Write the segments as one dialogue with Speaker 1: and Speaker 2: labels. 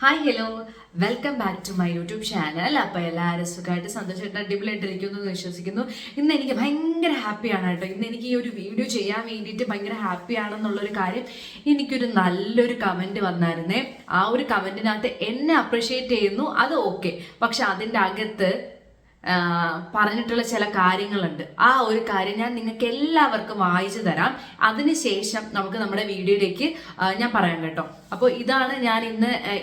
Speaker 1: Hi hello welcome back to my YouTube channel. അപ്പോൾ എല്ലാവരും സുഖമായിട്ട് സന്തോഷമായിട്ട് അടിപൊളിയായിട്ടിരിക്കുന്നു എന്ന് വിശ്വസിക്കുന്നു. ഇന്ന് എനിക്ക് ഭയങ്കര ഹാപ്പിയാണ് കേട്ടോ. ഇന്ന് എനിക്ക് ഈ ഒരു വീഡിയോ ചെയ്യാൻ വേണ്ടിയിട്ട് ഭയങ്കര ഹാപ്പിയാണെന്നുള്ളൊരു കാര്യം, എനിക്കൊരു നല്ലൊരു കമൻറ്റ് വന്നായിരുന്നേ. ആ ഒരു കമൻറ്റിനകത്ത് എന്നെ അപ്രിഷ്യേറ്റ് ചെയ്യുന്നു, അത് ഓക്കെ. പക്ഷെ അതിൻ്റെ അകത്ത് പറഞ്ഞിട്ടുള്ള ചില കാര്യങ്ങളുണ്ട്. ആ ഒരു കാര്യം ഞാൻ നിങ്ങൾക്ക് എല്ലാവർക്കും വായിച്ചു തരാം. അതിനുശേഷം നമുക്ക് നമ്മുടെ വീഡിയോയിലേക്ക് ഞാൻ പറയാം കേട്ടോ. അപ്പോൾ ഇതാണ് ഞാൻ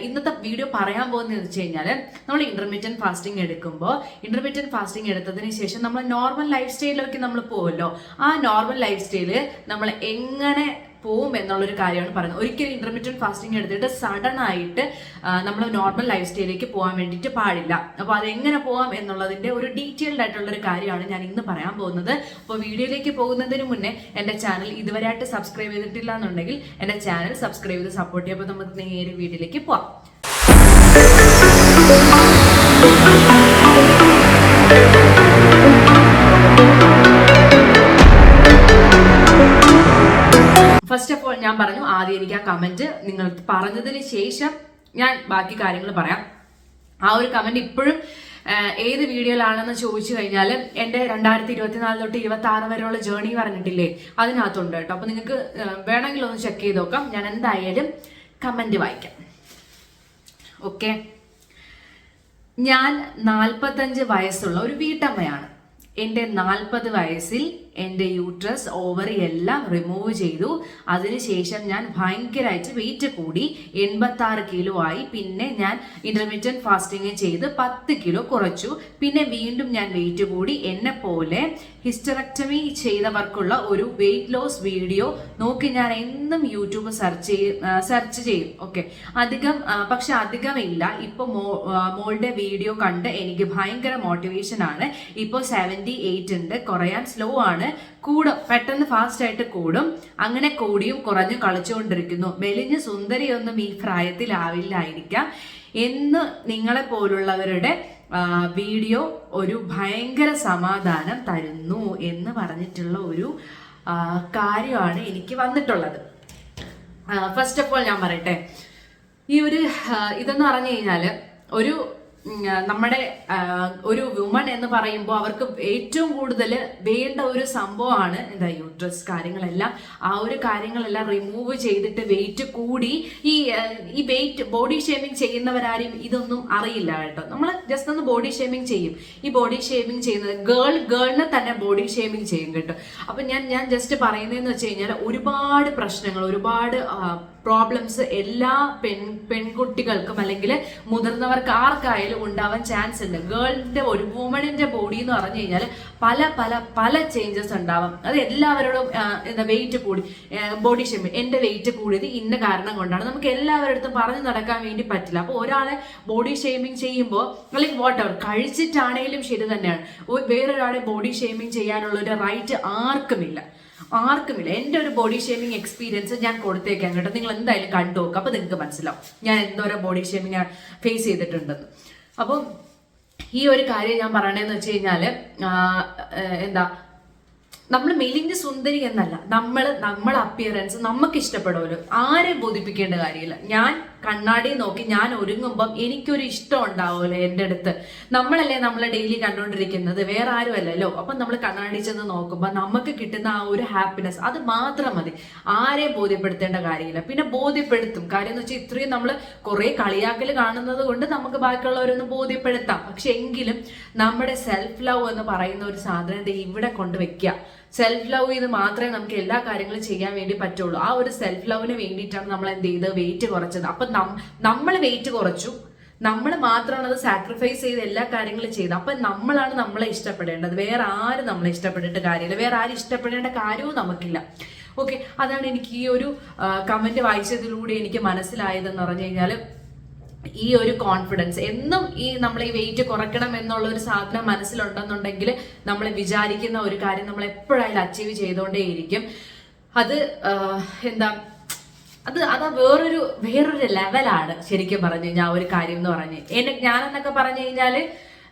Speaker 1: ഇന്നത്തെ വീഡിയോ പറയാൻ പോകുന്നത് വെച്ച് കഴിഞ്ഞാൽ, നമ്മൾ ഇന്റർമീഡിയറ്റ് ഫാസ്റ്റിംഗ് എടുക്കുമ്പോൾ ഇന്റർമീഡിയറ്റ് ഫാസ്റ്റിംഗ് എടുത്തതിന് ശേഷം നമ്മൾ നോർമൽ ലൈഫ് സ്റ്റൈലിലേക്ക് നമ്മൾ പോകുമല്ലോ. ആ നോർമൽ ലൈഫ് സ്റ്റൈല് നമ്മൾ എങ്ങനെ പോവും എന്നുള്ളൊരു കാര്യമാണ് പറയുന്നത്. ഒരിക്കലും ഇന്റർമീഡിയറ്റ് ഫാസ്റ്റിംഗ് എടുത്തിട്ട് സഡൻ ആയിട്ട് നമ്മൾ നോർമൽ ലൈഫ് സ്റ്റൈലിലേക്ക് പോകാൻ വേണ്ടിയിട്ട് പാടില്ല. അപ്പോൾ അതെങ്ങനെ പോകാം എന്നുള്ളതിന്റെ ഒരു ഡീറ്റെയിൽഡ് ആയിട്ടുള്ള ഒരു കാര്യമാണ് ഞാൻ ഇന്ന് പറയാൻ പോകുന്നത്. അപ്പോൾ വീഡിയോയിലേക്ക് പോകുന്നതിന് മുന്നേ എൻ്റെ ചാനൽ ഇതുവരെയായിട്ട് സബ്സ്ക്രൈബ് ചെയ്തിട്ടില്ല എന്നുണ്ടെങ്കിൽ എൻ്റെ ചാനൽ സബ്സ്ക്രൈബ് ചെയ്ത് സപ്പോർട്ട് ചെയ്യുമ്പോൾ നമുക്ക് നേരെ വീഡിയോയിലേക്ക് പോവാം. ഫസ്റ്റ് ഓഫ് ഓൾ ഞാൻ പറഞ്ഞു, ആദ്യം എനിക്ക് ആ കമന്റ് നിങ്ങൾ പറഞ്ഞതിന് ശേഷം ഞാൻ ബാക്കി കാര്യങ്ങൾ പറയാം. ആ ഒരു കമന്റ് ഇപ്പോഴും ഏത് വീഡിയോയിലാണെന്ന് ചോദിച്ചു കഴിഞ്ഞാൽ എൻ്റെ 2024 തൊട്ട് 2026 വരെയുള്ള ജേർണി പറഞ്ഞിട്ടില്ലേ, അതിനകത്തുണ്ട് കേട്ടോ. അപ്പോൾ നിങ്ങൾക്ക് വേണമെങ്കിൽ ഒന്ന് ചെക്ക് ചെയ്ത് നോക്കാം. ഞാൻ എന്തായാലും കമന്റ് വായിക്കാം. ഓക്കെ, ഞാൻ 45 വയസ്സുള്ള ഒരു വീട്ടമ്മയാണ്. എൻ്റെ 40 വയസ്സിൽ എൻ്റെ യൂട്രസ് ഓവറി എല്ലാം റിമൂവ് ചെയ്തു. അതിനുശേഷം ഞാൻ ഭയങ്കരമായിട്ട് വെയിറ്റ് കൂടി 86 കിലോ ആയി. പിന്നെ ഞാൻ ഇന്റർമീഡിയറ്റ് ഫാസ്റ്റിംഗ് ചെയ്ത് 10 കിലോ കുറച്ചു. പിന്നെ വീണ്ടും ഞാൻ വെയിറ്റ് കൂടി. എന്നെ പോലെ ഹിസ്റ്ററക്ടമി ചെയ്തവർക്കുള്ള ഒരു വെയിറ്റ് ലോസ് വീഡിയോ നോക്കി ഞാൻ എന്നും യൂട്യൂബ് സെർച്ച് ചെയ്യും. ഓക്കെ, പക്ഷെ അധികമില്ല. ഇപ്പോൾ മോളുടെ വീഡിയോ കണ്ട് എനിക്ക് ഭയങ്കര മോട്ടിവേഷൻ ആണ്. ഇപ്പോൾ 78 ഉണ്ട്. കുറയാൻ സ്ലോ ആണ്, കൂടും, പെട്ടെന്ന് ഫാസ്റ്റ് ആയിട്ട് കൂടും. അങ്ങനെ കൂടിയും കുറഞ്ഞു കളിച്ചുകൊണ്ടിരിക്കുന്നു. മെലിഞ്ഞ് സുന്ദരിയൊന്നും ഈ പ്രായത്തിലാവില്ലായിരിക്കാം എന്ന് നിങ്ങളെ പോലുള്ളവരുടെ വീഡിയോ ഒരു ഭയങ്കര സമാധാനം തരുന്നു എന്ന് പറഞ്ഞിട്ടുള്ള ഒരു കാര്യമാണ് എനിക്ക് വന്നിട്ടുള്ളത്. ഫസ്റ്റ് ഓഫ് ഓൾ ഞാൻ പറയട്ടെ, ഈ ഒരു ഇതെന്ന് പറഞ്ഞു കഴിഞ്ഞാൽ നമ്മുടെ ഒരു വുമൺ എന്ന് പറയുമ്പോൾ അവർക്ക് ഏറ്റവും കൂടുതൽ വേണ്ട ഒരു സംഭവമാണ് യൂട്രസ് കാര്യങ്ങളെല്ലാം. ആ ഒരു കാര്യങ്ങളെല്ലാം റിമൂവ് ചെയ്തിട്ട് വെയിറ്റ് കൂടി ഈ വെയിറ്റ് ബോഡി ഷേമിങ് ചെയ്യുന്നവരാരും ഇതൊന്നും അറിയില്ല കേട്ടോ. നമ്മൾ ജസ്റ്റ് ഒന്ന് ബോഡി ഷേമിങ് ചെയ്യും. ഈ ബോഡി ഷേമിങ് ചെയ്യുന്നത് ഗേളിനെ തന്നെ ബോഡി ഷേമിങ് ചെയ്യും കേട്ടോ. അപ്പൊ ഞാൻ ജസ്റ്റ് പറയുന്നതെന്ന് വെച്ച് കഴിഞ്ഞാൽ, ഒരുപാട് പ്രശ്നങ്ങൾ, ഒരുപാട് പ്രോബ്ലംസ് എല്ലാ പെൺകുട്ടികൾക്കും അല്ലെങ്കിൽ മുതിർന്നവർക്ക് ആർക്കായാലും ഉണ്ടാവാൻ ചാൻസ് ഉണ്ട്. ഗേളിന്റെ ഒരു വുമണിന്റെ ബോഡി എന്ന് പറഞ്ഞു കഴിഞ്ഞാൽ പല പല പല ചേഞ്ചസ് ഉണ്ടാവാം. അത് എല്ലാവരോടും വെയിറ്റ് കൂടി ബോഡി ഷേമിങ്, എന്റെ വെയിറ്റ് കൂടിയത് ഇന്ന കാരണം കൊണ്ടാണ്, നമുക്ക് എല്ലാവരുടെ പറഞ്ഞു നടക്കാൻ വേണ്ടി പറ്റില്ല. അപ്പോൾ ഒരാളെ ബോഡി ഷേമിങ് ചെയ്യുമ്പോൾ അല്ലെങ്കിൽ വാട്ടെവർ കഴിച്ചിട്ടാണേലും ശരി തന്നെയാണ്, വേറൊരാളെ ബോഡി ഷേമിങ് ചെയ്യാനുള്ള ഒരു റൈറ്റ് ആർക്കുമില്ല. എൻ്റെ ഒരു ബോഡി ഷേമിങ് എക്സ്പീരിയൻസ് ഞാൻ കൊടുത്തേക്കാം കേട്ടോ. നിങ്ങൾ എന്തായാലും കണ്ടു നോക്കുക, അപ്പൊ നിങ്ങൾക്ക് മനസ്സിലാവും ഞാൻ എന്തോരം ബോഡി ഷേമിങ് ഫേസ് ചെയ്തിട്ടുണ്ടെന്ന്. അപ്പം ഈ ഒരു കാര്യം ഞാൻ പറയണേന്ന് വെച്ച് കഴിഞ്ഞാല്, നമ്മൾ മെലിഞ്ഞ് സുന്ദരി എന്നല്ല, നമ്മളെ അപ്പിയറൻസ് നമുക്ക് ഇഷ്ടപ്പെടുമല്ലോ. ആരെ ബോധിപ്പിക്കേണ്ട കാര്യമില്ല. ഞാൻ കണ്ണാടി നോക്കി ഞാൻ ഒരുങ്ങുമ്പം എനിക്കൊരു ഇഷ്ടം ഉണ്ടാവുമല്ലോ എൻ്റെ അടുത്ത്. നമ്മളല്ലേ നമ്മളെ ഡെയിലി കണ്ടുകൊണ്ടിരിക്കുന്നത്, വേറെ ആരും അല്ലല്ലോ. അപ്പം നമ്മൾ കണ്ണാടി ചെന്ന് നോക്കുമ്പോൾ നമുക്ക് കിട്ടുന്ന ആ ഒരു ഹാപ്പിനെസ്, അത് മാത്രം മതി. ആരെ ബോധ്യപ്പെടുത്തേണ്ട കാര്യമില്ല. പിന്നെ ബോധ്യപ്പെടുത്തും കാര്യം എന്ന് വെച്ചാൽ, ഇത്രയും നമ്മൾ കുറെ കളിയാക്കൽ കാണുന്നത് കൊണ്ട് നമുക്ക് ബാക്കിയുള്ളവരൊന്ന് ബോധ്യപ്പെടുത്താം. പക്ഷെ എങ്കിലും നമ്മുടെ സെൽഫ് ലവ് എന്ന് പറയുന്ന ഒരു സാധനത്തെ ഇവിടെ കൊണ്ടുവയ്ക്കുക. സെൽഫ് ലവ് ചെയ്ത് മാത്രമേ നമുക്ക് എല്ലാ കാര്യങ്ങളും ചെയ്യാൻ വേണ്ടി പറ്റുള്ളൂ. ആ ഒരു സെൽഫ് ലവിന് വേണ്ടിയിട്ടാണ് നമ്മൾ എന്ത് ചെയ്ത് വെയിറ്റ് കുറച്ചത്. അപ്പൊ നമ്മൾ വെയിറ്റ് കുറച്ചു, നമ്മൾ മാത്രമാണ് അത് സാക്രിഫൈസ് ചെയ്ത് എല്ലാ കാര്യങ്ങളും ചെയ്ത്. അപ്പൊ നമ്മളാണ് നമ്മളെ ഇഷ്ടപ്പെടേണ്ടത്, വേറെ ആരും നമ്മളെ ഇഷ്ടപ്പെട്ടിട്ട് കാര്യമില്ല, വേറെ ആരും ഇഷ്ടപ്പെടേണ്ട കാര്യവും നമുക്കില്ല. ഓക്കെ, അതാണ് എനിക്ക് ഈ ഒരു കമന്റ് വായിച്ചതിലൂടെ എനിക്ക് മനസ്സിലായതെന്ന് പറഞ്ഞു കഴിഞ്ഞാൽ, ഈ ഒരു കോൺഫിഡൻസ് എന്നും നമ്മൾ ഈ വെയിറ്റ് കുറയ്ക്കണം എന്നുള്ള ഒരു സാധനം മനസ്സിലുണ്ടെന്നുണ്ടെങ്കിൽ നമ്മൾ വിചാരിക്കുന്ന ഒരു കാര്യം നമ്മൾ എപ്പോഴായാലും അച്ചീവ് ചെയ്തുകൊണ്ടേയിരിക്കും. അത് അത് വേറൊരു ലെവലാണ് ശരിക്കും പറഞ്ഞു കഴിഞ്ഞാൽ ആ ഒരു കാര്യം എന്ന് പറഞ്ഞ്. ഞാനെന്നൊക്കെ പറഞ്ഞു കഴിഞ്ഞാല്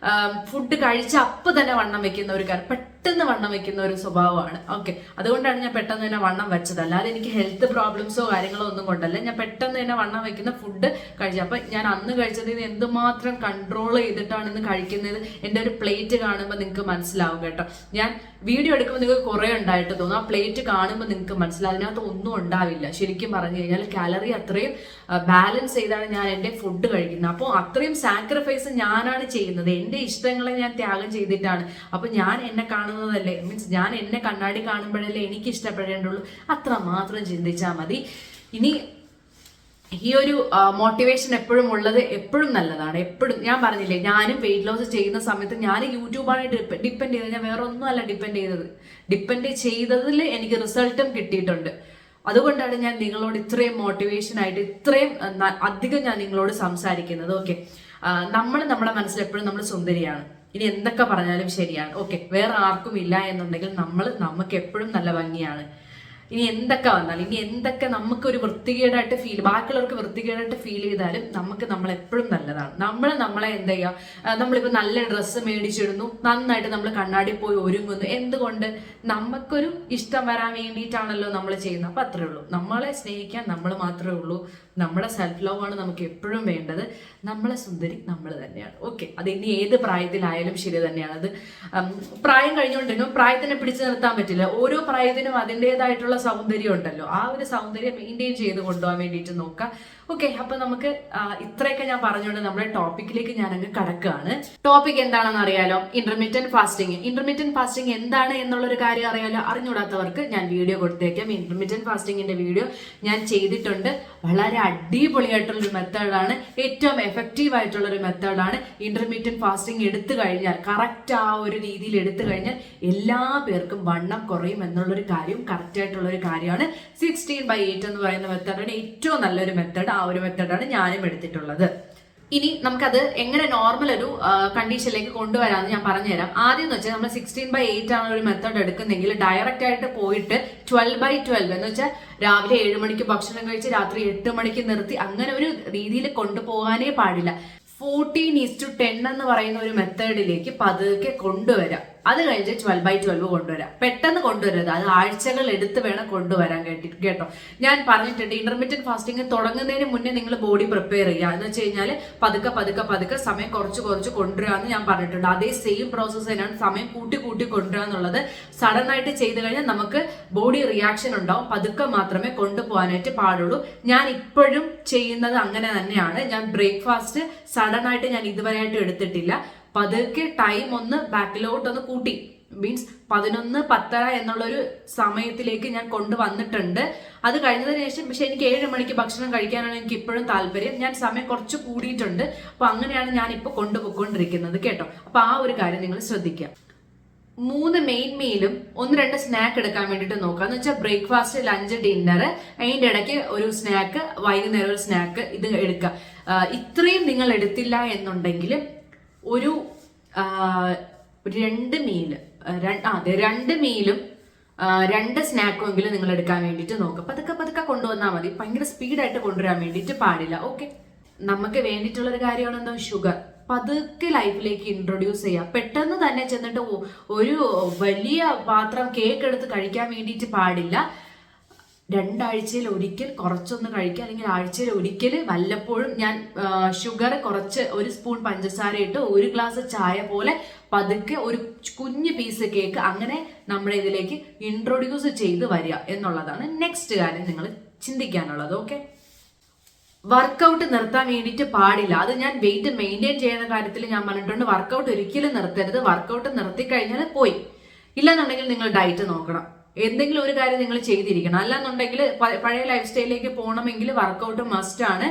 Speaker 1: ഫുഡ് കഴിച്ച അപ്പൊ തന്നെ വണ്ണം വെക്കുന്ന ഒരു കാര്യം, പെട്ടെന്ന് വണ്ണം വെക്കുന്ന ഒരു സ്വഭാവമാണ്. ഓക്കെ, അതുകൊണ്ടാണ് ഞാൻ പെട്ടെന്ന് തന്നെ വണ്ണം വെച്ചത്. അല്ലാതെ എനിക്ക് ഹെൽത്ത് പ്രോബ്ലംസോ കാര്യങ്ങളോ ഒന്നും കൊണ്ടല്ല, ഞാൻ പെട്ടെന്ന് തന്നെ വണ്ണം വെക്കുന്ന ഫുഡ് കഴിച്ചു. അപ്പൊ ഞാൻ അന്ന് കഴിച്ചതിന് എന്തുമാത്രം കൺട്രോൾ ചെയ്തിട്ടാണ് ഇന്ന് കഴിക്കുന്നത്. എൻ്റെ ഒരു പ്ലേറ്റ് കാണുമ്പോൾ നിങ്ങൾക്ക് മനസ്സിലാവും കേട്ടോ. ഞാൻ വീഡിയോ എടുക്കുമ്പോൾ നിങ്ങൾക്ക് കുറെ ഉണ്ടായിട്ട് തോന്നും, ആ പ്ലേറ്റ് കാണുമ്പോൾ നിങ്ങൾക്ക് മനസ്സിലാവും അതിനകത്ത് ഒന്നും ഉണ്ടാവില്ല. ശരിക്കും പറഞ്ഞു കഴിഞ്ഞാൽ കാലറി അത്രയും ബാലൻസ് ചെയ്താണ് ഞാൻ എൻ്റെ ഫുഡ് കഴിക്കുന്നത്. അപ്പോൾ അത്രയും സാക്രിഫൈസ് ഞാനാണ് ചെയ്യുന്നത്, എൻ്റെ ഇഷ്ടങ്ങളെ ഞാൻ ത്യാഗം ചെയ്തിട്ടാണ്. അപ്പൊ ഞാൻ എന്നെ കാണുന്നതല്ലേ, മീൻസ് ഞാൻ എന്നെ കണ്ണാടി കാണുമ്പോഴല്ലേ എനിക്ക് ഇഷ്ടപ്പെടേണ്ടുള്ളൂ, അത്ര മാത്രം ചിന്തിച്ചാൽ മതി. ഇനി ഈ ഒരു മോട്ടിവേഷൻ എപ്പോഴും ഉള്ളത് എപ്പോഴും നല്ലതാണ്. എപ്പോഴും ഞാൻ പറഞ്ഞില്ലേ, ഞാനും വെയിറ്റ് ലോസ് ചെയ്യുന്ന സമയത്ത് ഞാൻ യൂട്യൂബാണ് ഡിപ്പെൻഡ് ചെയ്തത്. ഞാൻ വേറെ ഒന്നുമല്ല ഡിപ്പെൻഡ് ചെയ്തതിൽ എനിക്ക് റിസൾട്ടും കിട്ടിയിട്ടുണ്ട്. അതുകൊണ്ടാണ് ഞാൻ നിങ്ങളോട് ഇത്രയും മോട്ടിവേഷൻ ആയിട്ട് ഇത്രയും അധികം ഞാൻ നിങ്ങളോട് സംസാരിക്കുന്നത്. ഓക്കെ, നമ്മുടെ മനസ്സിൽ എപ്പോഴും നമ്മൾ സുന്ദരിയാണ്. ഇനി എന്തൊക്കെ പറഞ്ഞാലും ശരിയാണ്. ഓക്കെ, വേറെ ആർക്കും ഇല്ല എന്നുണ്ടെങ്കിൽ നമുക്ക് എപ്പോഴും നല്ല ഭംഗിയാണ്. ഇനി എന്തൊക്കെ വന്നാലും, ഇനി എന്തൊക്കെ നമുക്കൊരു വൃത്തികേടായിട്ട് ബാക്കിയുള്ളവർക്ക് വൃത്തികേടായിട്ട് ഫീൽ ചെയ്താലും നമ്മളെപ്പോഴും നല്ലതാണ്. നമ്മളെ എന്താ ചെയ്യുക, നമ്മളിപ്പോൾ നല്ല ഡ്രസ്സ് മേടിച്ചിടുന്നു, നന്നായിട്ട് നമ്മൾ കണ്ണാടി പോയി ഒരുങ്ങുന്നു. എന്തുകൊണ്ട്? നമുക്കൊരു ഇഷ്ടം വരാൻ വേണ്ടിയിട്ടാണല്ലോ നമ്മൾ ചെയ്യുന്നത്. അപ്പം അത്രേ ഉള്ളൂ. നമ്മളെ സ്നേഹിക്കാൻ നമ്മൾ മാത്രമേ ഉള്ളൂ. നമ്മുടെ സെൽഫ് ലവ് ആണ് നമുക്ക് എപ്പോഴും വേണ്ടത്. നമ്മളെ സുന്ദരി നമ്മൾ തന്നെയാണ്. ഓക്കെ, അത് ഇനി ഏത് പ്രായത്തിലായാലും ശരി തന്നെയാണ്. അത് പ്രായം കഴിഞ്ഞുകൊണ്ടിരിക്കും, പ്രായത്തിനെ പിടിച്ചു നിർത്താൻ പറ്റില്ല. ഓരോ പ്രായത്തിനും അതിൻ്റെതായിട്ടുള്ള സൗന്ദര്യം ഉണ്ടല്ലോ. ആ ഒരു സൗന്ദര്യം മെയിൻറ്റെയിൻ ചെയ്ത് കൊണ്ടുപോകാൻ വേണ്ടിയിട്ട് നോക്കാം. ഓക്കെ, അപ്പൊ നമുക്ക് ഇത്രയൊക്കെ ഞാൻ പറഞ്ഞുകൊണ്ട് നമ്മുടെ ടോപ്പിക്കിലേക്ക് ഞാൻ അങ്ങ് കടക്കുകയാണ്. ടോപ്പിക് എന്താണെന്ന് അറിയാലോ, ഇന്റർമീഡിയന്റ് ഫാസ്റ്റിംഗ്. ഇന്റർമീഡിയന്റ് ഫാസ്റ്റിംഗ് എന്താണ് എന്നുള്ളൊരു കാര്യം അറിയാലോ. അറിഞ്ഞുകൂടാത്തവർക്ക് ഞാൻ വീഡിയോ കൊടുത്തേക്കാം. ഇന്റർമീഡിയന്റ് ഫാസ്റ്റിംഗിന്റെ വീഡിയോ ഞാൻ ചെയ്തിട്ടുണ്ട്. വളരെ അടിപൊളിയായിട്ടുള്ളൊരു മെത്തേഡാണ്, ഏറ്റവും എഫക്റ്റീവ് ആയിട്ടുള്ളൊരു മെത്തേഡാണ്. ഇന്റർമീഡിയന്റ് ഫാസ്റ്റിംഗ് എടുത്തു കഴിഞ്ഞാൽ, കറക്റ്റ് ആ ഒരു രീതിയിൽ എടുത്തു കഴിഞ്ഞാൽ എല്ലാ പേർക്കും വണ്ണം കുറയും എന്നുള്ളൊരു കാര്യം കറക്റ്റ് ആയിട്ടുള്ളൊരു കാര്യമാണ്. 16/8 എന്ന് പറയുന്ന മെത്തേഡാണ് ഏറ്റവും നല്ലൊരു മെത്തേഡ്. ആ ഒരു മെത്തേഡാണ് ഞാനും എടുത്തിട്ടുള്ളത്. ഇനി നമുക്കത് എങ്ങനെ നോർമൽ ഒരു കണ്ടീഷനിലേക്ക് കൊണ്ടുവരാമെന്ന് ഞാൻ പറഞ്ഞുതരാം. ആദ്യം എന്ന് വെച്ചാൽ നമ്മൾ 16/8 ആണ് ഒരു മെത്തേഡ് എടുക്കുന്നെങ്കിൽ ഡയറക്റ്റ് ആയിട്ട് പോയിട്ട് 12/12 എന്ന് വെച്ചാൽ രാവിലെ 7 മണിക്ക് ഭക്ഷണം കഴിച്ച് രാത്രി 8 മണിക്ക് നിർത്തി അങ്ങനെ ഒരു രീതിയിൽ കൊണ്ടുപോകാനേ പാടില്ല. 14:10 എന്ന് പറയുന്ന ഒരു മെത്തേഡിലേക്ക് പതുക്കെ കൊണ്ടുവരാം. അത് കഴിഞ്ഞ് 12/12 കൊണ്ടുവരാം. പെട്ടെന്ന് കൊണ്ടുവരരുത്, അത് ആഴ്ചകൾ എടുത്ത് വേണം കൊണ്ടുവരാൻ കേട്ടോ. ഞാൻ പറഞ്ഞിട്ടുണ്ട്, ഇന്റർമീഡിയറ്റ് ഫാസ്റ്റിംഗ് തുടങ്ങുന്നതിന് മുന്നേ നിങ്ങൾ ബോഡി പ്രിപ്പയർ ചെയ്യുക. എന്ന് വെച്ച് കഴിഞ്ഞാൽ പതുക്കെ സമയം കുറച്ച് കൊണ്ടുവരിക എന്ന് ഞാൻ പറഞ്ഞിട്ടുണ്ട്. അതേ സെയിം പ്രോസസ്സ് തന്നെയാണ്, സമയം കൂട്ടി കൊണ്ടുവരിക എന്നുള്ളത്. സഡൻ ആയിട്ട് ചെയ്ത് കഴിഞ്ഞാൽ നമുക്ക് ബോഡി റിയാക്ഷൻ ഉണ്ടാവും. പതുക്കെ മാത്രമേ കൊണ്ടുപോകാനായിട്ട് പാടുള്ളൂ. ഞാൻ ഇപ്പോഴും ചെയ്യുന്നത് അങ്ങനെ തന്നെയാണ്. ഞാൻ ബ്രേക്ക്ഫാസ്റ്റ് സഡൻ ആയിട്ട് ഞാൻ ഇതുവരെയായിട്ട് എടുത്തിട്ടില്ല. പതുക്കെ ടൈം ഒന്ന് ബാക്കിലോട്ടൊന്ന് കൂട്ടി, മീൻസ് 11:10 എന്നുള്ളൊരു സമയത്തിലേക്ക് ഞാൻ കൊണ്ടുവന്നിട്ടുണ്ട്. അത് കഴിഞ്ഞതിന് ശേഷം പക്ഷെ എനിക്ക് 7 മണിക്ക് ഭക്ഷണം കഴിക്കാനാണ് എനിക്ക് ഇപ്പോഴും താല്പര്യം. ഞാൻ സമയം കുറച്ച് കൂടിയിട്ടുണ്ട്. അപ്പൊ അങ്ങനെയാണ് ഞാൻ ഇപ്പൊ കൊണ്ടുപോയിക്കൊണ്ടിരിക്കുന്നത് കേട്ടോ. അപ്പൊ ആ ഒരു കാര്യം നിങ്ങൾ ശ്രദ്ധിക്കുക. 3 മെയിൻ മീലും 1-2 സ്നാക്ക് എടുക്കാൻ വേണ്ടിയിട്ട് നോക്കുക. എന്ന് വെച്ചാൽ ബ്രേക്ക്ഫാസ്റ്റ്, ലഞ്ച്, ഡിന്നർ, അതിൻ്റെ ഇടയ്ക്ക് ഒരു സ്നാക്ക്, വൈകുന്നേരം ഒരു സ്നാക്ക്, ഇത് എടുക്കുക. ഇത്രയും നിങ്ങൾ എടുത്തില്ല എന്നുണ്ടെങ്കിൽ ഒരു 2 മീലും 2 സ്നാക്കും എങ്കിലും നിങ്ങൾ എടുക്കാൻ വേണ്ടിയിട്ട് നോക്കുക. പതുക്കെ കൊണ്ടുവന്നാൽ മതി. ഭയങ്കര സ്പീഡായിട്ട് കൊണ്ടുവരാൻ വേണ്ടിയിട്ട് പാടില്ല. ഓക്കെ, നമുക്ക് വേണ്ടിയിട്ടുള്ളൊരു കാര്യമാണ് എന്താ, ഷുഗർ. പതുക്കെ ലൈഫിലേക്ക് ഇൻട്രൊഡ്യൂസ് ചെയ്യുക. പെട്ടെന്ന് തന്നെ ചെന്നിട്ട് ഒരു വലിയ പാത്രം കേക്ക് എടുത്ത് കഴിക്കാൻ വേണ്ടിയിട്ട് പാടില്ല. 2 ആഴ്ചയിൽ ഒരിക്കൽ കുറച്ചൊന്ന് കഴിക്കുക, അല്ലെങ്കിൽ ആഴ്ചയിൽ ഒരിക്കൽ വല്ലപ്പോഴും ഞാൻ ഷുഗർ കുറച്ച് 1 സ്പൂൺ പഞ്ചസാര ഇട്ട് 1 ഗ്ലാസ് ചായ പോലെ പതുക്കെ ഒരു കുഞ്ഞു പീസ് കേക്ക് അങ്ങനെ നമ്മുടെ ഇതിലേക്ക് ഇൻട്രൊഡ്യൂസ് ചെയ്ത് വരിക എന്നുള്ളതാണ് നെക്സ്റ്റ് കാര്യം നിങ്ങൾ ചിന്തിക്കാനുള്ളത്. ഓക്കെ, വർക്കൗട്ട് നിർത്താൻ വേണ്ടിയിട്ട് പാടില്ല. അത് ഞാൻ വെയിറ്റ് മെയിൻറ്റെയിൻ ചെയ്യുന്ന കാര്യത്തിൽ ഞാൻ പറഞ്ഞിട്ടുണ്ട്. വർക്കൗട്ട് ഒരിക്കലും നിർത്തരുത്. വർക്കൗട്ട് നിർത്തി കഴിഞ്ഞാൽ പോയി. ഇല്ലെന്നുണ്ടെങ്കിൽ നിങ്ങൾ ഡയറ്റ് നോക്കണം. എന്തെങ്കിലും ഒരു കാര്യം നിങ്ങൾ ചെയ്തിരിക്കണം. അല്ലാന്നുണ്ടെങ്കിൽ പഴയ ലൈഫ് സ്റ്റൈലിലേക്ക് പോകണമെങ്കിൽ വർക്കൗട്ട് മസ്റ്റ് ആണ്.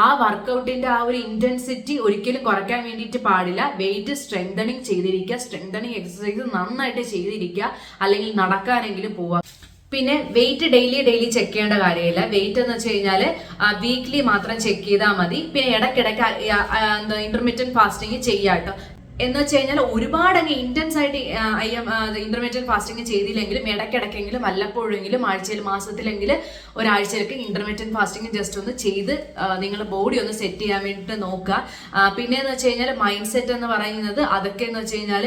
Speaker 1: ആ വർക്കൗട്ടിന്റെ ആ ഒരു ഇന്റൻസിറ്റി ഒരിക്കലും കുറയ്ക്കാൻ വേണ്ടിയിട്ട് പാടില്ല. വെയിറ്റ് സ്ട്രെങ്തനിങ് ചെയ്തിരിക്കുക, സ്ട്രെങ്തനിങ് എക്സസൈസ് നന്നായിട്ട് ചെയ്തിരിക്കുക, അല്ലെങ്കിൽ നടക്കാനെങ്കിലും പോവുക. പിന്നെ വെയിറ്റ് ഡെയിലി ചെക്ക് ചെയ്യേണ്ട കാര്യമില്ല. വെയിറ്റ് എന്ന് വെച്ച് കഴിഞ്ഞാൽ വീക്ക്ലി മാത്രം ചെക്ക് ചെയ്താൽ മതി. പിന്നെ ഇടയ്ക്കിടയ്ക്ക് ഇന്റർമീഡിയറ്റ് ഫാസ്റ്റിംഗ് ചെയ്യാം കേട്ടോ. എന്ന് വെച്ച് കഴിഞ്ഞാൽ ഒരുപാട് അങ്ങ് ഇന്റൻസ് ആയിട്ട് ഇന്റർമീഡിയറ്റ് ഫാസ്റ്റിംഗ് ചെയ്തില്ലെങ്കിലും ഇടയ്ക്കിടയ്ക്കെങ്കിലും വല്ലപ്പോഴെങ്കിലും ആഴ്ചയിൽ മാസത്തിലെങ്കിലും ഒരാഴ്ചയിലേക്ക് ഇന്റർമീഡിയറ്റ് ഫാസ്റ്റിംഗ് ജസ്റ്റ് ഒന്ന് ചെയ്ത് നിങ്ങൾ ബോഡി ഒന്ന് സെറ്റ് ചെയ്യാൻ വേണ്ടിയിട്ട് നോക്കുക. പിന്നെയെന്ന് വെച്ച് കഴിഞ്ഞാൽ മൈൻഡ് സെറ്റ് എന്ന് പറയുന്നത് അതൊക്കെ എന്ന് വെച്ച് കഴിഞ്ഞാൽ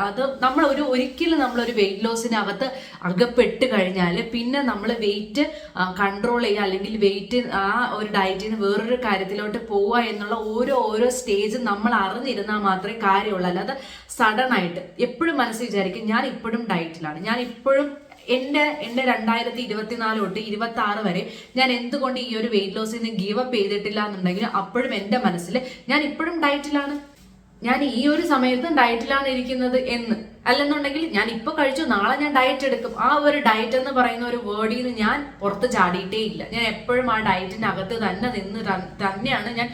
Speaker 1: അത് നമ്മൾ ഒരിക്കലും നമ്മളൊരു വെയിറ്റ് ലോസിനകത്ത് അകപ്പെട്ട് കഴിഞ്ഞാൽ പിന്നെ നമ്മൾ വെയിറ്റ് കൺട്രോൾ ചെയ്യുക അല്ലെങ്കിൽ വെയിറ്റ് ആ ഒരു ഡയറ്റിൽ നിന്ന് വേറൊരു കാര്യത്തിലോട്ട് പോവുക എന്നുള്ള ഓരോ സ്റ്റേജും നമ്മൾ അറിഞ്ഞിരുന്നാൽ മാത്രമേ കാര്യമുള്ളൂ. അല്ലാതെ സഡൻ ആയിട്ട് എപ്പോഴും മനസ്സിൽ വിചാരിക്കും ഞാൻ ഇപ്പോഴും ഡയറ്റിലാണ്, ഞാൻ ഇപ്പോഴും എൻ്റെ 2024 തൊട്ട് 26 വരെ ഞാൻ എന്തുകൊണ്ട് ഈ ഒരു വെയിറ്റ് ലോസിൽ നിന്ന് ഗീവ് അപ്പ് ചെയ്തിട്ടില്ല എന്നുണ്ടെങ്കിൽ അപ്പോഴും എൻ്റെ മനസ്സിൽ ഞാൻ ഇപ്പോഴും ഡയറ്റിലാണ്, ഞാൻ ഈ ഒരു സമയത്തും ഡയറ്റിലാണ് ഇരിക്കുന്നത് എന്ന്. അല്ലെന്നുണ്ടെങ്കിൽ ഞാൻ ഇപ്പൊ കഴിച്ചു നാളെ ഞാൻ ഡയറ്റ് എടുക്കും, ആ ഒരു ഡയറ്റ് എന്ന് പറയുന്ന ഒരു വേർഡിൽ നിന്ന് ഞാൻ പുറത്ത് ചാടിയിട്ടേ ഇല്ല. ഞാൻ എപ്പോഴും ആ ഡയറ്റിനകത്ത് തന്നെ നിന്ന് തന്നെയാണ് ഞാൻ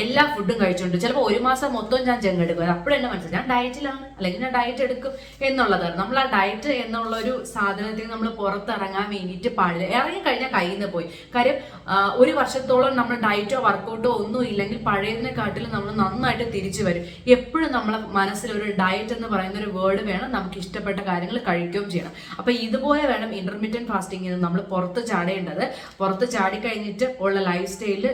Speaker 1: എല്ലാ ഫുഡും കഴിച്ചുകൊണ്ട്. ചിലപ്പോൾ ഒരു മാസം മൊത്തം ഞാൻ ജങ്കെടുക്കും, അപ്പോഴെന്നെ മനസ്സിലായി ഞാൻ ഡയറ്റിലാണ് അല്ലെങ്കിൽ ഞാൻ ഡയറ്റ് എടുക്കും എന്നുള്ളതാണ്. നമ്മൾ ആ ഡയറ്റ് എന്നുള്ള ഒരു സാധനത്തിൽ നമ്മൾ പുറത്തിറങ്ങാൻ വേണ്ടിയിട്ട് പാടില്ല. ഇറങ്ങിക്കഴിഞ്ഞാൽ കയ്യിൽ നിന്ന് പോയി. കാര്യം ഒരു വർഷത്തോളം നമ്മൾ ഡയറ്റോ വർക്കൗട്ടോ ഒന്നും ഇല്ലെങ്കിൽ പഴയതിനെക്കാട്ടിലും നമ്മൾ നന്നായിട്ട് തിരിച്ചു വരും. എപ്പോഴും നമ്മളെ മനസ്സിലൊരു ഡയറ്റ് എന്ന് പറയുന്ന ഒരു വേർഡ് വേണം, നമുക്ക് ഇഷ്ടപ്പെട്ട കാര്യങ്ങൾ കഴിക്കുകയും ചെയ്യണം. അപ്പൊ ഇതുപോലെ വേണം ഇന്റർമീഡിയറ്റ് ഫാസ്റ്റിംഗിൽ നമ്മൾ പുറത്ത് ചാടേണ്ടത്. പുറത്ത് ചാടിക്കഴിഞ്ഞിട്ട് ഉള്ള ലൈഫ് സ്റ്റൈലിൽ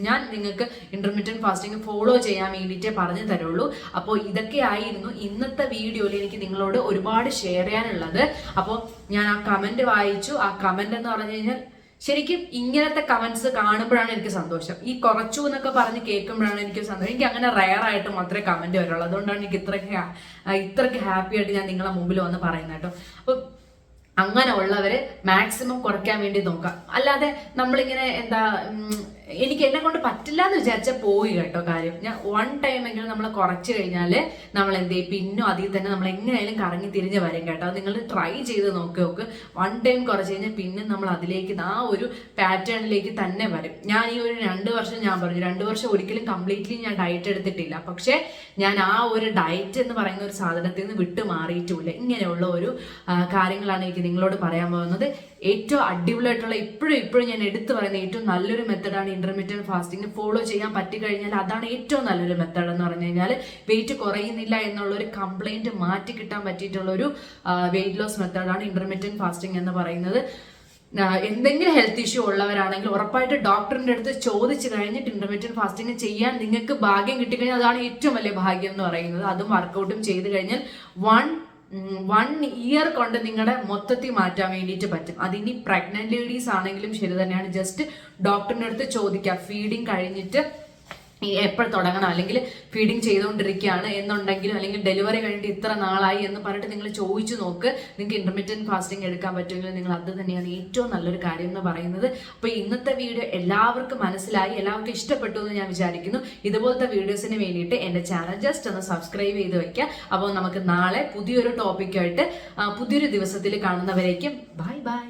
Speaker 1: ഞാൻ നിങ്ങൾക്ക് ഇന്റർമീഡിയറ്റ് ഫാസ്റ്റിംഗ് ഫോളോ ചെയ്യാൻ വേണ്ടിയിട്ടേ പറഞ്ഞു തരുള്ളൂ. അപ്പോൾ ഇതൊക്കെ ആയിരുന്നു ഇന്നത്തെ വീഡിയോയിൽ എനിക്ക് നിങ്ങളോട് ഒരുപാട് ഷെയർ ചെയ്യാനുള്ളത്. അപ്പോൾ ഞാൻ ആ കമന്റ് വായിച്ചു. ആ കമന്റ് എന്ന് പറഞ്ഞു കഴിഞ്ഞാൽ ശരിക്കും ഇങ്ങനത്തെ കമന്റ്സ് കാണുമ്പോഴാണ് എനിക്ക് സന്തോഷം. ഈ കുറച്ചു എന്നൊക്കെ പറഞ്ഞ് കേൾക്കുമ്പോഴാണ് എനിക്ക് സന്തോഷം. എനിക്ക് അങ്ങനെ റയർ ആയിട്ട് മാത്രമേ കമന്റ് വരുള്ളൂ. അതുകൊണ്ടാണ് എനിക്ക് ഇത്രയ്ക്ക് ഹാപ്പി ആയിട്ട് ഞാൻ നിങ്ങളെ മുമ്പിൽ വന്ന് പറയുന്നത് കേട്ടോ. അപ്പൊ അങ്ങനെ ഉള്ളവര് മാക്സിമം കുറയ്ക്കാൻ വേണ്ടി നോക്കാം. അല്ലാതെ നമ്മളിങ്ങനെ എനിക്ക് എന്നെ കൊണ്ട് പറ്റില്ല എന്ന് വിചാരിച്ചാൽ പോയി കേട്ടോ കാര്യം. ഞാൻ വൺ ടൈം എങ്കിലും നമ്മൾ കുറച്ച് കഴിഞ്ഞാൽ നമ്മൾ എന്ത് ചെയ്യും, പിന്നും അതിൽ തന്നെ നമ്മൾ എങ്ങനെയായാലും കറങ്ങി തിരിഞ്ഞ് വരും കേട്ടോ. നിങ്ങൾ ട്രൈ ചെയ്ത് നോക്ക്. വൺ ടൈം കുറച്ച് കഴിഞ്ഞാൽ പിന്നെ നമ്മൾ അതിലേക്ക് ആ ഒരു പാറ്റേണിലേക്ക് തന്നെ വരും. ഞാൻ ഈ ഒരു 2 വർഷം ഞാൻ പറഞ്ഞു 2 വർഷം ഒരിക്കലും കംപ്ലീറ്റ്ലി ഞാൻ ഡയറ്റ് എടുത്തിട്ടില്ല. പക്ഷെ ഞാൻ ആ ഒരു ഡയറ്റ് എന്ന് പറയുന്ന ഒരു സാധനത്തിൽ നിന്ന് വിട്ടു മാറിയിട്ടുമില്ല. ഇങ്ങനെയുള്ള ഒരു കാര്യങ്ങളാണ് എനിക്ക് നിങ്ങളോട് പറയാൻ പോകുന്നത്. ഏറ്റവും അടിപൊളിയായിട്ടുള്ള ഇപ്പോഴും ഞാൻ എടുത്തു പറയുന്ന ഏറ്റവും നല്ലൊരു മെത്തഡാണ് ഇന്റർമീഡിയറ്റ് ഫാസ്റ്റിംഗ്. ഫോളോ ചെയ്യാൻ പറ്റിക്കഴിഞ്ഞാൽ അതാണ് ഏറ്റവും നല്ലൊരു മെത്തഡ് എന്ന് പറഞ്ഞു കഴിഞ്ഞാൽ വെയിറ്റ് കുറയുന്നില്ല എന്നുള്ളൊരു കംപ്ലൈന്റ് മാറ്റി കിട്ടാൻ പറ്റിയിട്ടുള്ള ഒരു വെയിറ്റ് ലോസ് മെത്തഡാണ് ഇന്റർമീഡിയറ്റ് ഫാസ്റ്റിംഗ് എന്ന് പറയുന്നത്. എന്തെങ്കിലും ഹെൽത്ത് ഇഷ്യൂ ഉള്ളവരാണെങ്കിൽ ഉറപ്പായിട്ട് ഡോക്ടറിന്റെ അടുത്ത് ചോദിച്ചു കഴിഞ്ഞിട്ട് ഇന്റർമീഡിയറ്റ് ഫാസ്റ്റിംഗ് ചെയ്യാൻ നിങ്ങൾക്ക് ഭാഗ്യം കിട്ടിക്കഴിഞ്ഞാൽ അതാണ് ഏറ്റവും വലിയ ഭാഗ്യം എന്ന് പറയുന്നത്. അതും വർക്കൗട്ടും ചെയ്ത് കഴിഞ്ഞാൽ 1 ഇയർ കൊണ്ട് നിങ്ങളുടെ മൊത്തത്തിൽ മാറ്റാൻ വേണ്ടിയിട്ട് പറ്റും. അതിനി പ്രഗ്നന്റ് ലേഡീസ് ആണെങ്കിലും ശരി തന്നെയാണ്. ജസ്റ്റ് ഡോക്ടറിന്റെ അടുത്ത് ചോദിക്കുക, ഫീഡിങ് കഴിഞ്ഞിട്ട് എപ്പോൾ തുടങ്ങണം, അല്ലെങ്കിൽ ഫീഡിങ് ചെയ്തുകൊണ്ടിരിക്കുകയാണ് എന്നുണ്ടെങ്കിലും അല്ലെങ്കിൽ ഡെലിവറി കഴിഞ്ഞിട്ട് ഇത്ര നാളായി എന്ന് പറഞ്ഞിട്ട് നിങ്ങൾ ചോദിച്ചു നോക്ക്. നിങ്ങൾക്ക് ഇന്റർമീഡിയറ്റ് ഫാസ്റ്റിംഗ് എടുക്കാൻ പറ്റുമെങ്കിൽ നിങ്ങൾ അത് തന്നെയാണ് ഏറ്റവും നല്ലൊരു കാര്യം എന്ന് പറയുന്നത്. അപ്പോൾ ഇന്നത്തെ വീഡിയോ എല്ലാവർക്കും മനസ്സിലായി, എല്ലാവർക്കും ഇഷ്ടപ്പെട്ടു എന്ന് ഞാൻ വിചാരിക്കുന്നു. ഇതുപോലത്തെ വീഡിയോസിന് വേണ്ടിയിട്ട് എൻ്റെ ചാനൽ ജസ്റ്റ് ഒന്ന് സബ്സ്ക്രൈബ് ചെയ്ത് വയ്ക്കുക. അപ്പോൾ നമുക്ക് നാളെ പുതിയൊരു ടോപ്പിക്കായിട്ട് പുതിയൊരു ദിവസത്തിൽ കാണുന്നവരേക്കും ബൈ ബൈ.